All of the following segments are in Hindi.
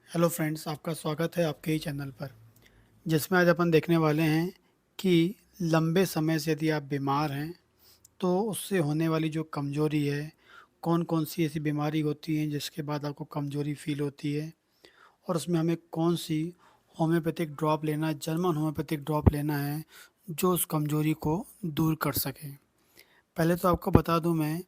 हेलो फ्रेंड्स, आपका स्वागत है आपके ही चैनल पर, जिसमें आज अपन देखने वाले हैं कि लंबे समय से यदि आप बीमार हैं तो उससे होने वाली जो कमज़ोरी है, कौन-कौन सी ऐसी बीमारी होती हैं जिसके बाद आपको कमज़ोरी फ़ील होती है और उसमें हमें कौन-सी होम्योपैथिक ड्रॉप लेना है, जर्मन होम्योपैथिक ड्रॉप लेना है, जो उस कमज़ोरी को दूर कर सके। पहले तो आपको बता दूँ मैं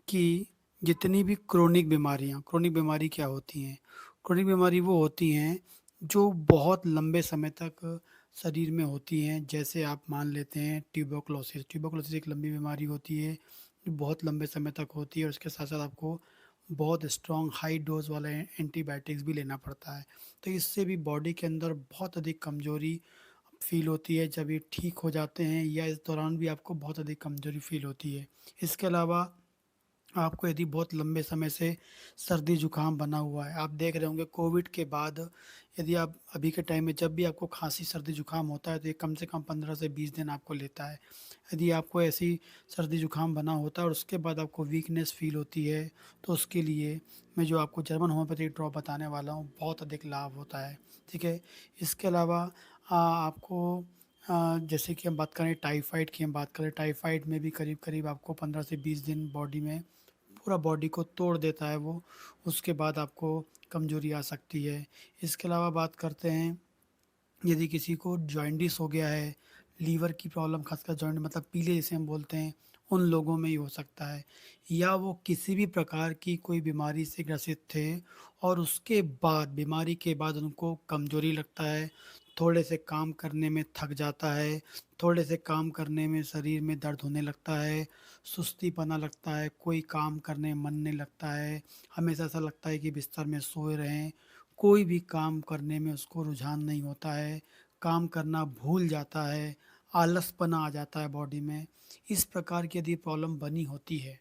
कि जितनी भी क्रोनिक बीमारी क्या होती हैं? क्रोनिक बीमारी वो होती हैं जो बहुत लंबे समय तक शरीर में होती हैं। जैसे आप मान लेते हैं ट्यूबरकुलोसिस। ट्यूबरकुलोसिस एक लंबी बीमारी होती है, जो बहुत लंबे समय तक होती है और उसके साथ-साथ आपको बहुत स्ट्रॉन्ग हाई डोज़ वाला एंटीबायोटिक्स भी लेना पड़ता है। तो इससे भी बॉडी के अंदर बहुत अधिक कमज़ोरी फ़ील होती है। जब ये ठीक हो जाते हैं या इस दौरान भी आपको बहुत अधिक कमज़ोरी फ़ील होती है। इसके अलावा आपको यदि बहुत लंबे समय से सर्दी जुकाम बना हुआ है, आप देख रहे होंगे कोविड के बाद यदि आप अभी के टाइम में जब भी आपको खांसी सर्दी जुकाम होता है तो ये कम से कम 15 से 20 दिन आपको लेता है। यदि आपको ऐसी सर्दी जुकाम बना होता है और उसके बाद आपको वीकनेस फील होती है, तो उसके लिए मैं जो आपको जर्मन होम्योपैथिक ड्रॉप बताने वाला हूँ, बहुत अधिक लाभ होता है। ठीक है। इसके अलावा आपको जैसे कि हम बात करें टाइफाइड की, हम बात करें टाइफाइड में भी करीब करीब आपको 15 से 20 दिन बॉडी में पूरा बॉडी को तोड़ देता है वो, उसके बाद आपको कमज़ोरी आ सकती है। इसके अलावा बात करते हैं, यदि किसी को जॉन्डिस हो गया है, लीवर की प्रॉब्लम, खासकर जॉइंट मतलब पीले जिसे हम बोलते हैं, उन लोगों में ही हो सकता है। या वो किसी भी प्रकार की कोई बीमारी से ग्रसित थे और उसके बाद बीमारी के बाद उनको कमज़ोरी लगता है, थोड़े से काम करने में थक जाता है, थोड़े से काम करने में शरीर में दर्द होने लगता है, सुस्तीपना लगता है, कोई काम करने में मन नहीं लगता है, हमेशा ऐसा लगता है कि बिस्तर में सोए रहें, कोई भी काम करने में उसको रुझान नहीं होता है, काम करना भूल जाता है, आलसपना आ जाता है बॉडी में। इस प्रकार की यदि प्रॉब्लम बनी होती है,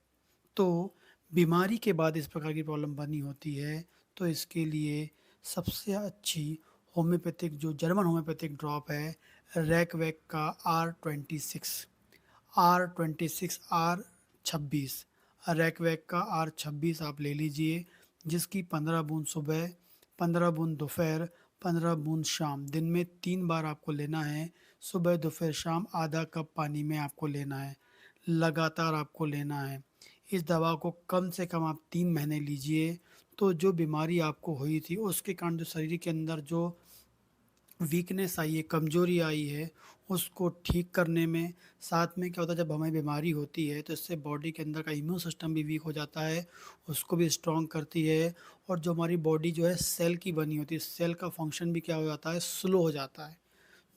तो बीमारी के बाद इस प्रकार की प्रॉब्लम बनी होती है, तो इसके लिए सबसे अच्छी होम्योपैथिक जो जर्मन होम्योपैथिक ड्रॉप है, रैकवैक का R26 R26 रैकवैक का R26 आप ले लीजिए, जिसकी 15 बूंद सुबह, 15 बूंद दोपहर, 15 बूंद शाम, दिन में 3 बार आपको लेना है। सुबह दोपहर शाम आधा कप पानी में आपको लेना है, लगातार आपको लेना है। इस दवा को कम से कम आप 3 महीने लीजिए, तो जो बीमारी आपको हुई थी उसके कारण जो शरीर के अंदर जो वीकनेस आई है, कमज़ोरी आई है, उसको ठीक करने में, साथ में क्या होता है जब हमें बीमारी होती है तो इससे बॉडी के अंदर का इम्यून सिस्टम भी वीक हो जाता है, उसको भी स्ट्रॉन्ग करती है और जो हमारी बॉडी जो है सेल की बनी होती है, सेल का फंक्शन भी क्या हो जाता है, स्लो हो जाता है।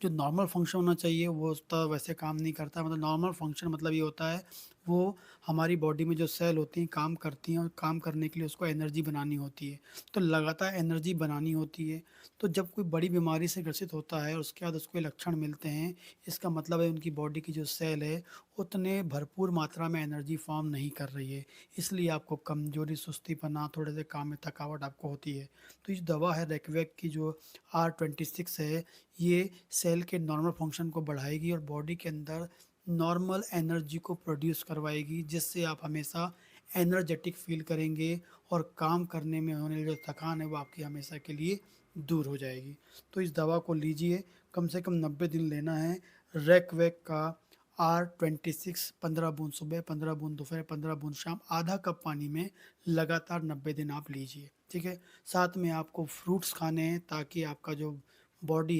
जो नॉर्मल फंक्शन होना चाहिए वो उसका वैसे काम नहीं करता, मतलब नॉर्मल फंक्शन मतलब ये होता है, वो हमारी बॉडी में जो सेल होती हैं काम करती हैं और काम करने के लिए उसको एनर्जी बनानी होती है, तो लगातार एनर्जी बनानी होती है। तो जब कोई बड़ी बीमारी से ग्रसित होता है और उसके बाद उसको ये लक्षण मिलते हैं, इसका मतलब है उनकी बॉडी की जो सेल है उतने भरपूर मात्रा में एनर्जी फॉर्म नहीं कर रही है, इसलिए आपको कमजोरी, सुस्तीपना, थोड़े से काम में थकावट आपको होती है। तो ये दवा है रेकवेक की जो R26 है, ये सेल के नॉर्मल फंक्शन को बढ़ाएगी और बॉडी के अंदर नॉर्मल एनर्जी को प्रोड्यूस करवाएगी, जिससे आप हमेशा एनर्जेटिक फील करेंगे और काम करने में होने जो थकान है वो आपकी हमेशा के लिए दूर हो जाएगी। तो इस दवा को लीजिए, कम से कम 90 दिन लेना है। रैकवेक का R26, 15 बूंद सुबह, 15 बूंद दोपहर, 15 बूंद शाम, आधा कप पानी में लगातार 90 दिन आप लीजिए। ठीक है। साथ में आपको फ्रूट्स खाने हैं ताकि आपका जो बॉडी